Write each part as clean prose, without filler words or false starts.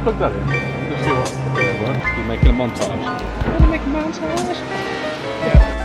Plug that in. Let's see what it works. You're making a montage. You want to make a montage? Yeah.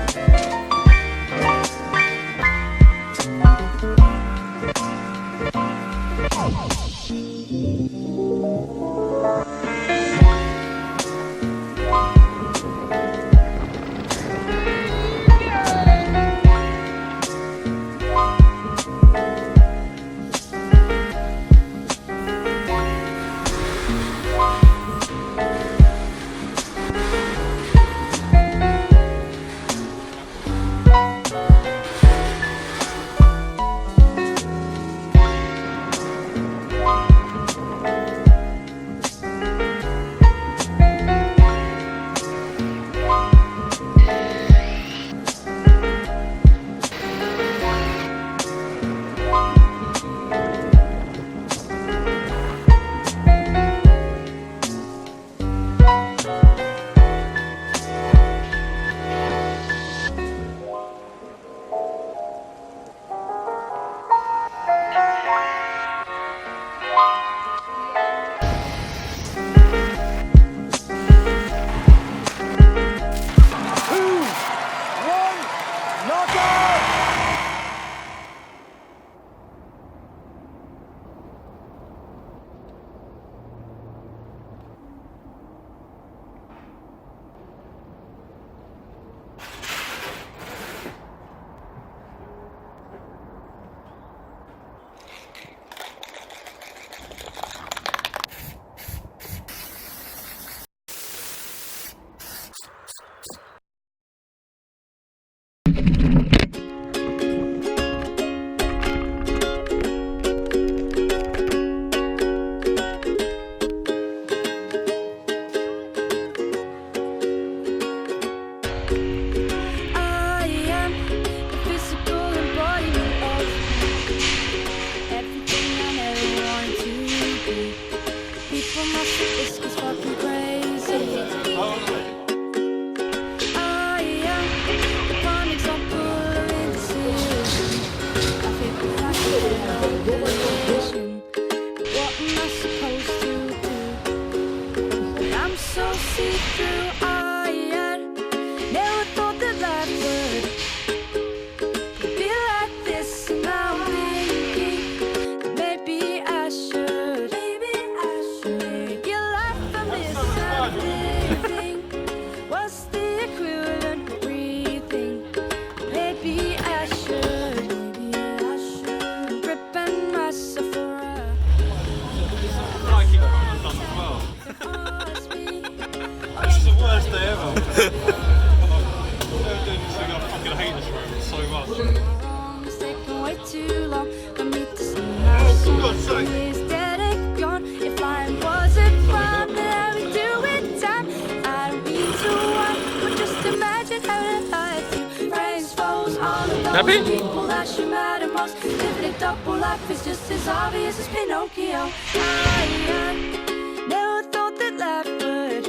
Happy? most. Living a double life is just as obvious as Pinocchio. I never thought that life would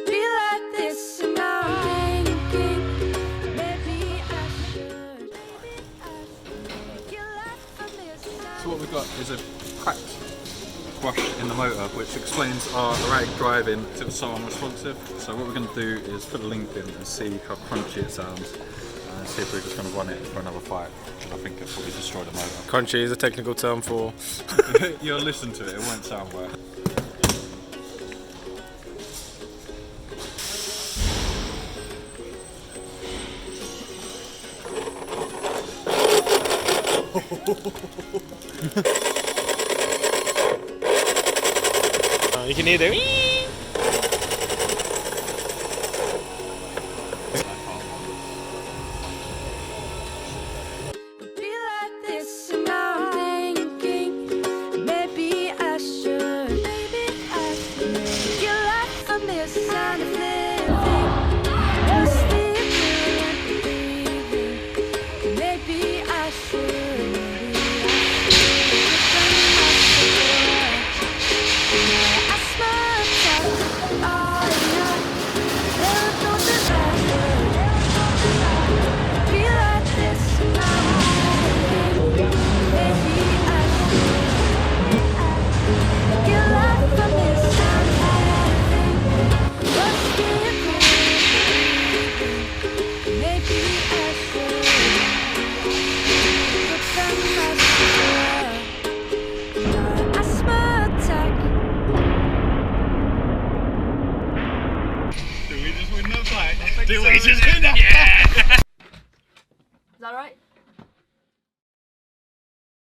be like this, and now I'm thinking maybe I should. Get life from this. So what we've got is a cracked wash in the motor, which explains our erratic driving. It was so unresponsive. So what we're going to do is put a link in and see how crunchy it sounds, and see if we're just going to run it for another fight. I think it'll probably destroy the motor. Crunchy is a technical term for... You'll listen to it, it won't sound well. You can hear the... Be like this, and now I'm thinking maybe I should. Get life from this kind of living. Just living, maybe I should. Do we just win the fight? Do we just win that? Yeah! Is that right?